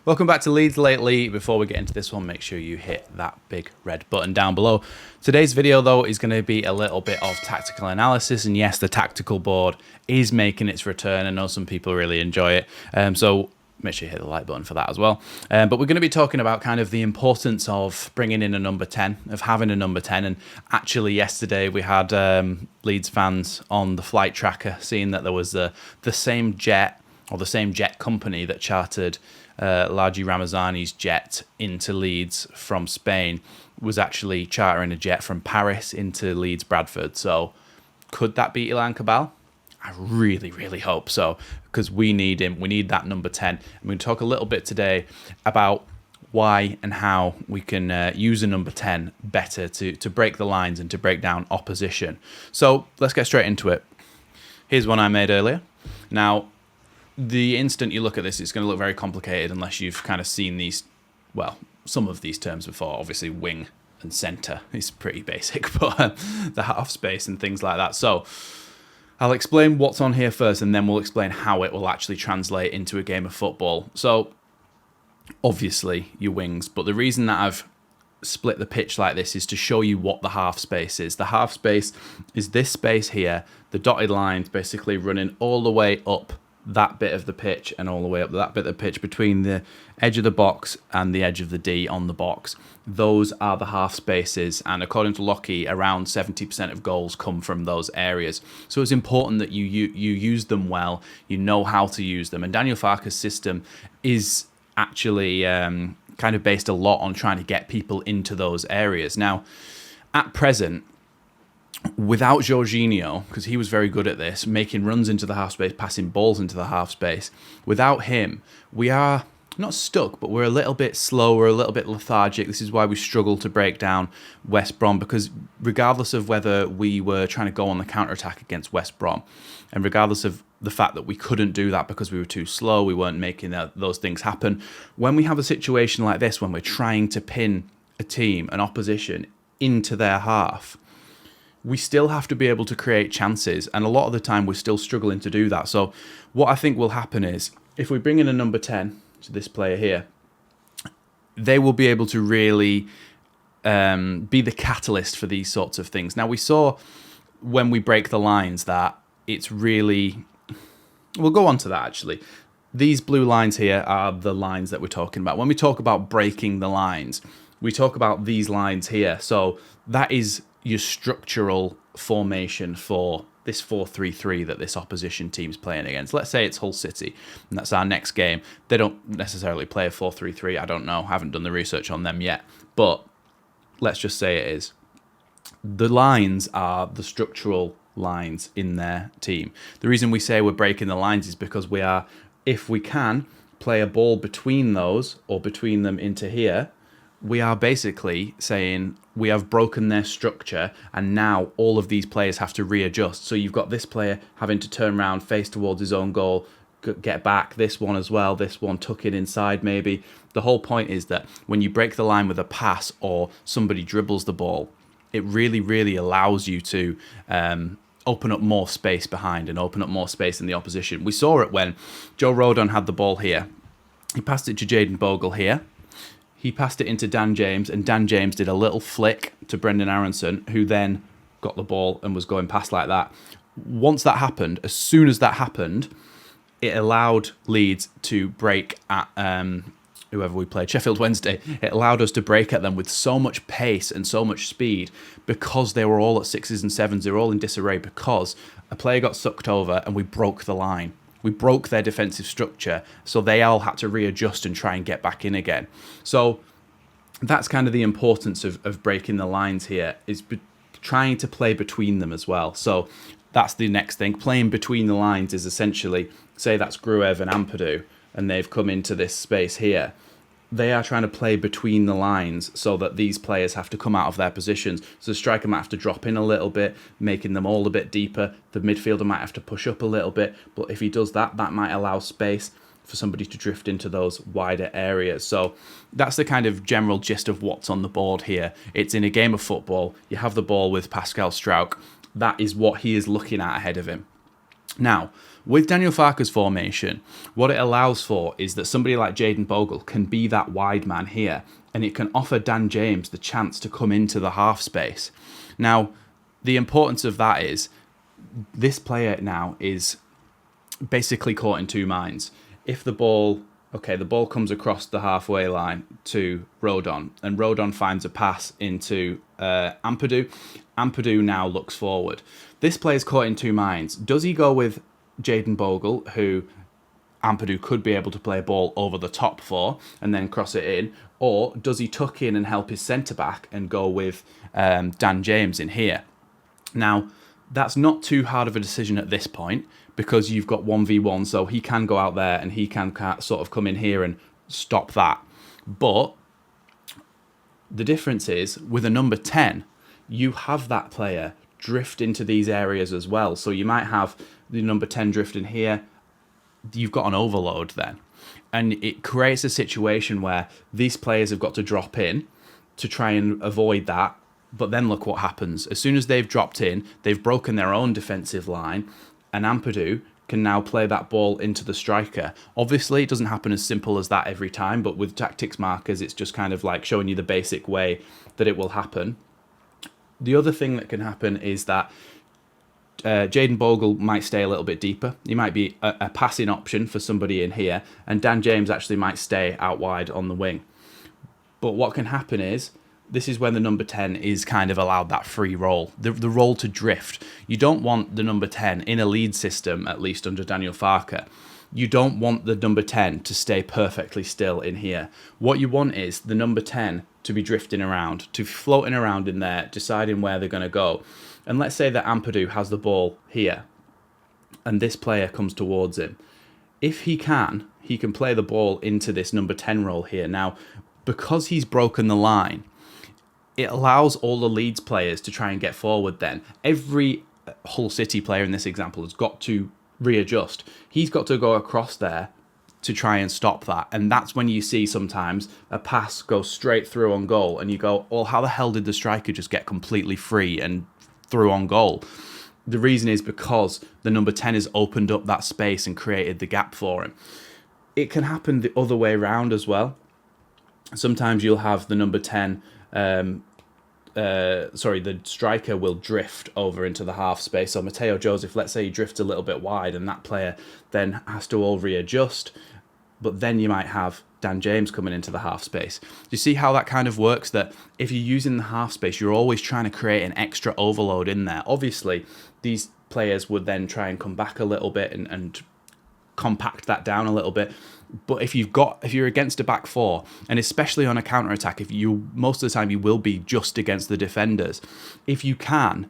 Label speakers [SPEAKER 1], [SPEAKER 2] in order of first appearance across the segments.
[SPEAKER 1] Welcome back to Leeds Lately. Before we get into this one, make sure you hit that big red button down below. Today's video, though, is going to be a little bit of tactical analysis. And yes, the tactical board is making its return. I know some people really enjoy it. So make sure you hit the like button for that as well. But we're going to be talking about kind of the importance of bringing in a number 10, of having a number 10. And actually yesterday we had Leeds fans on the flight tracker seeing that there was the same jet, or the same jet company that chartered Laji Ramazani's jet into Leeds from Spain was actually chartering a jet from Paris into Leeds Bradford. So could that be Illan KEBBAL? I really, really hope so, because we need him. We need that number 10. I'm going to talk a little bit today about why and how we can use a number 10 better to break the lines and to break down opposition. So let's get straight into it. Here's one I made earlier. Now, the instant you look at this, it's going to look very complicated unless you've kind of seen these, well, some of these terms before. Obviously, wing and centre is pretty basic, but the half space and things like that. So I'll explain what's on here first, and then we'll explain how it will actually translate into a game of football. So obviously, your wings, but the reason that I've split the pitch like this is to show you what the half space is. The half space is this space here, the dotted lines basically running all the way up that bit of the pitch and all the way up that bit of the pitch between the edge of the box and the edge of the D on the box. Those are the half spaces, and according to Rocco, around 70% of goals come from those areas. So it's important that you use them well, you know how to use them. And Daniel Farke's system is actually kind of based a lot on trying to get people into those areas. Now, at present, without Jorginho, because he was very good at this, making runs into the half space, passing balls into the half space, without him, we are not stuck, but we're a little bit slow, we're a little bit lethargic. This is why we struggle to break down West Brom, because regardless of whether we were trying to go on the counter-attack against West Brom, and regardless of the fact that we couldn't do that because we were too slow, we weren't making those things happen, when we have a situation like this, when we're trying to pin a team, an opposition, into their half, we still have to be able to create chances, and a lot of the time we're still struggling to do that. So what I think will happen is, if we bring in a number 10, so this player here, they will be able to really be the catalyst for these sorts of things. Now, we saw when we break the lines that it's really... We'll go on to that, actually. These blue lines here are the lines that we're talking about. When we talk about breaking the lines, we talk about these lines here. So that is your structural formation for this 4-3-3 that this opposition team's playing against. Let's say it's Hull City, and that's our next game. They don't necessarily play a 4-3-3. I don't know. I haven't done the research on them yet. But let's just say it is. The lines are the structural lines in their team. The reason we say we're breaking the lines is because we are, if we can, play a ball between those or between them into here, we are basically saying we have broken their structure, and now all of these players have to readjust. So you've got this player having to turn around, face towards his own goal, get back, this one as well, this one tuck it inside maybe. The whole point is that when you break the line with a pass or somebody dribbles the ball, it really, really allows you to open up more space behind and open up more space in the opposition. We saw it when Joe Rodon had the ball here. He passed it to Jayden Bogle here. He passed it into Dan James, and Dan James did a little flick to Brendan Aronson, who then got the ball and was going past like that. Once that happened, as soon as that happened, it allowed Leeds to break at whoever we played, Sheffield Wednesday. It allowed us to break at them with so much pace and so much speed, because they were all at 6s and 7s. They were all in disarray because a player got sucked over and we broke the line. We broke their defensive structure, so they all had to readjust and try and get back in again. So that's kind of the importance of breaking the lines here, is trying to play between them as well. So that's the next thing. Playing between the lines is essentially, say that's Gruev and Ampadu, and they've come into this space here. They are trying to play between the lines so that these players have to come out of their positions. So the striker might have to drop in a little bit, making them all a bit deeper. The midfielder might have to push up a little bit. But if he does that, that might allow space for somebody to drift into those wider areas. So that's the kind of general gist of what's on the board here. It's in a game of football. You have the ball with Pascal Struijk. That is what he is looking at ahead of him. Now, with Daniel Farke's formation, what it allows for is that somebody like Jayden Bogle can be that wide man here, and it can offer Dan James the chance to come into the half space. Now, the importance of that is this player now is basically caught in two minds. If the ball comes across the halfway line to Rodon, and Rodon finds a pass into Ampadu. Ampadu now looks forward. This player's caught in two minds. Does he go with Jayden Bogle, who Ampadu could be able to play a ball over the top for and then cross it in, or does he tuck in and help his centre-back and go with Dan James in here? Now, that's not too hard of a decision at this point because you've got 1v1, so he can go out there and he can sort of come in here and stop that. But the difference is, with a number 10, you have that player drift into these areas as well. So you might have the number 10 drifting here. You've got an overload then. And it creates a situation where these players have got to drop in to try and avoid that. But then look what happens. As soon as they've dropped in, they've broken their own defensive line, and Ampadu can now play that ball into the striker. Obviously, it doesn't happen as simple as that every time, but with tactics markers, it's just kind of like showing you the basic way that it will happen. The other thing that can happen is that Jayden Bogle might stay a little bit deeper. He might be a passing option for somebody in here, and Dan James actually might stay out wide on the wing. But what can happen is, this is when the number 10 is kind of allowed that free roll, the roll to drift. You don't want the number 10 in a lead system, at least under Daniel Farke. You don't want the number 10 to stay perfectly still in here. What you want is the number 10 to be drifting around, to be floating around in there, deciding where they're going to go. And let's say that Ampadu has the ball here, and this player comes towards him. If he can play the ball into this number 10 role here. Now, because he's broken the line, it allows all the Leeds players to try and get forward then. Every Hull City player in this example has got to readjust. He's got to go across there to try and stop that. And that's when you see sometimes a pass go straight through on goal and you go, well, how the hell did the striker just get completely free and through on goal? The reason is because the number 10 has opened up that space and created the gap for him. It can happen the other way around as well. Sometimes you'll have the number 10... the striker will drift over into the half space. So Mateo Joseph, let's say he drifts a little bit wide and that player then has to all readjust. But then you might have Dan James coming into the half space. Do you see how that kind of works? That if you're using the half space, you're always trying to create an extra overload in there. Obviously, these players would then try and come back a little bit and compact that down a little bit. But if you're against a back four, and especially on a counter attack, most of the time you will be just against the defenders. If you can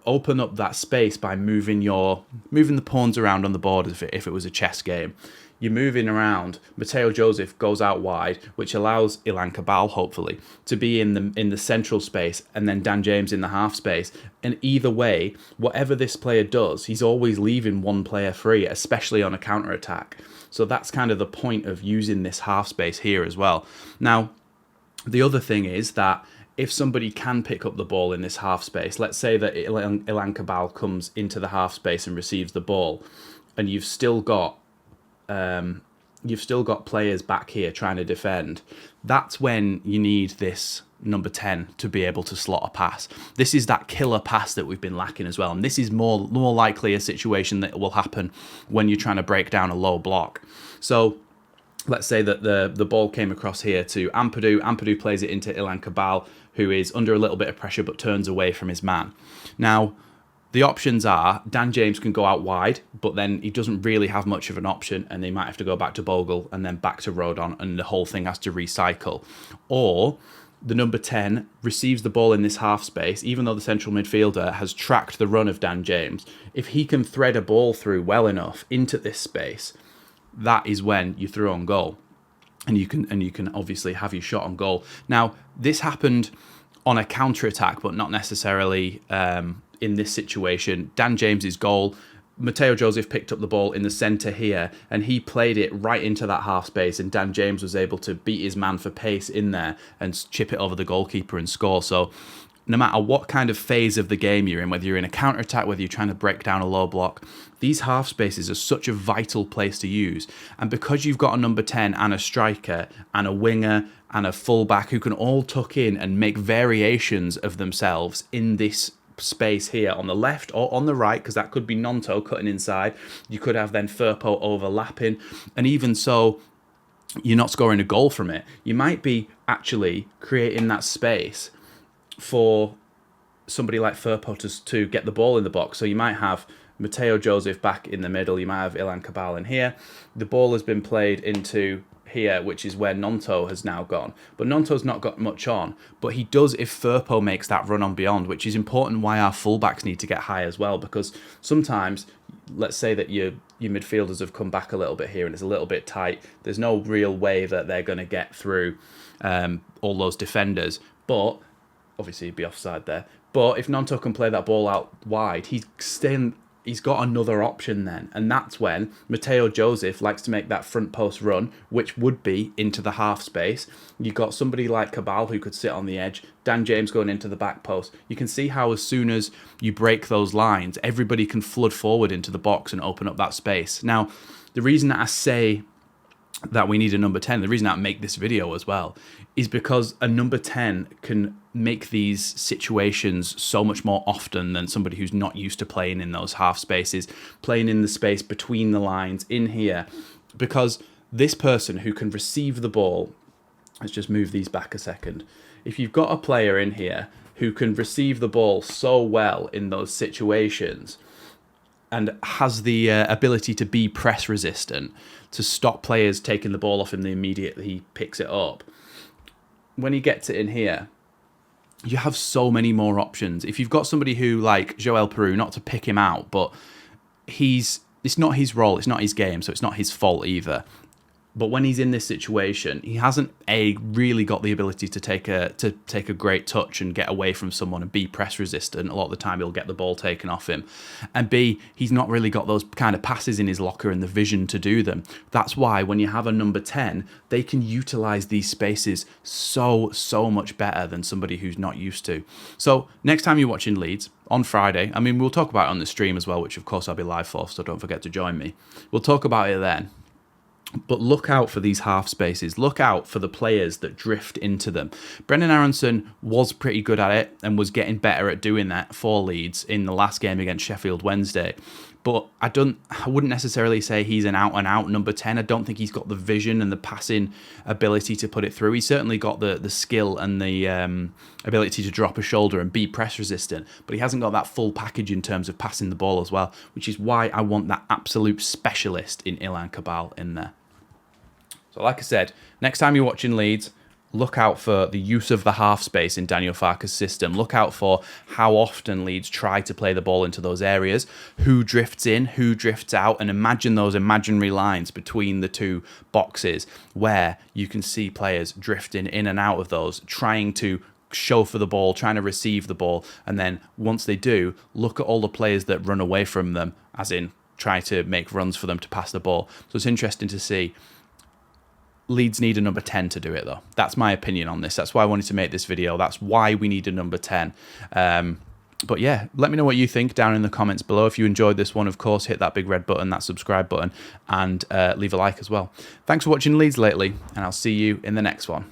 [SPEAKER 1] open up that space by moving the pawns around on the board. If it was a chess game, you're moving around. Mateo Joseph goes out wide, which allows Ilan KEBBAL hopefully to be in the central space, and then Dan James in the half space. And either way, whatever this player does, he's always leaving one player free, especially on a counter attack. So that's kind of the point of using this half space here as well. Now, the other thing is that if somebody can pick up the ball in this half space, let's say that Ilan KEBBAL comes into the half space and receives the ball, and you've still got players back here trying to defend. That's when you need this number 10 to be able to slot a pass. This is that killer pass that we've been lacking as well, and this is more likely a situation that will happen when you're trying to break down a low block. So let's say that the ball came across here to Ampadu. Ampadu plays it into Ilan KEBBAL, who is under a little bit of pressure but turns away from his man. Now, the options are Dan James can go out wide, but then he doesn't really have much of an option, and they might have to go back to Bogle and then back to Rodon, and the whole thing has to recycle. Or the number 10 receives the ball in this half space, even though the central midfielder has tracked the run of Dan James. If he can thread a ball through well enough into this space, that is when you throw on goal. And you can obviously have your shot on goal. Now, this happened on a counter-attack, but not necessarily in this situation. Dan James's goal, Mateo Joseph picked up the ball in the centre here, and he played it right into that half space, and Dan James was able to beat his man for pace in there and chip it over the goalkeeper and score. So no matter what kind of phase of the game you're in, whether you're in a counter-attack, whether you're trying to break down a low block, these half spaces are such a vital place to use. And because you've got a number 10 and a striker and a winger and a fullback who can all tuck in and make variations of themselves in this space here on the left or on the right, because that could be Gnonto cutting inside. You could have then Firpo overlapping. And even so, you're not scoring a goal from it. You might be actually creating that space for somebody like Firpo to get the ball in the box. So you might have Mateo Joseph back in the middle. You might have Ilan KEBBAL in here. The ball has been played into here, which is where Gnonto has now gone. But Gnonto's not got much on. But he does if Firpo makes that run on beyond, which is important why our fullbacks need to get high as well. Because sometimes, let's say that your midfielders have come back a little bit here and it's a little bit tight. There's no real way that they're going to get through all those defenders. But obviously he'd be offside there. But if Gnonto can play that ball out wide, he's got another option then. And that's when Mateo Joseph likes to make that front post run, which would be into the half space. You've got somebody like KEBBAL who could sit on the edge. Dan James going into the back post. You can see how as soon as you break those lines, everybody can flood forward into the box and open up that space. Now, the reason that I say that we need a number 10, the reason I make this video as well, is because a number 10 can make these situations so much more often than somebody who's not used to playing in those half spaces, playing in the space between the lines in here. Because this person who can receive the ball, let's just move these back a second. If you've got a player in here who can receive the ball so well in those situations and has the ability to be press resistant, to stop players taking the ball off him the immediately he picks it up, when he gets it in here, you have so many more options. If you've got somebody who, like Joel Peru, not to pick him out, but it's not his role, it's not his game, so it's not his fault either. But when he's in this situation, he hasn't really got the ability to take a great touch and get away from someone and be press resistant. A lot of the time he'll get the ball taken off him. And B, he's not really got those kind of passes in his locker and the vision to do them. That's why when you have a number 10, they can utilize these spaces so much better than somebody who's not used to. So next time you're watching Leeds, on Friday, I mean, we'll talk about it on the stream as well, which of course I'll be live for, so don't forget to join me. We'll talk about it then. But look out for these half spaces. Look out for the players that drift into them. Brendan Aronson was pretty good at it and was getting better at doing that for Leeds in the last game against Sheffield Wednesday. But I wouldn't necessarily say he's an out-and-out number 10. I don't think he's got the vision and the passing ability to put it through. He's certainly got the skill and the ability to drop a shoulder and be press resistant. But he hasn't got that full package in terms of passing the ball as well, which is why I want that absolute specialist in Ilan KEBBAL in there. So like I said, next time you're watching Leeds, look out for the use of the half space in Daniel Farke's system. Look out for how often Leeds try to play the ball into those areas, who drifts in, who drifts out, and imagine those imaginary lines between the two boxes where you can see players drifting in and out of those, trying to show for the ball, trying to receive the ball, and then once they do, look at all the players that run away from them, as in try to make runs for them to pass the ball. So it's interesting to see. Leeds need a number 10 to do it, though. That's my opinion on this. That's why I wanted to make this video. That's why we need a number 10. But yeah, let me know what you think down in the comments below. If you enjoyed this one, of course, hit that big red button, that subscribe button, and leave a like as well. Thanks for watching Leeds Lately, and I'll see you in the next one.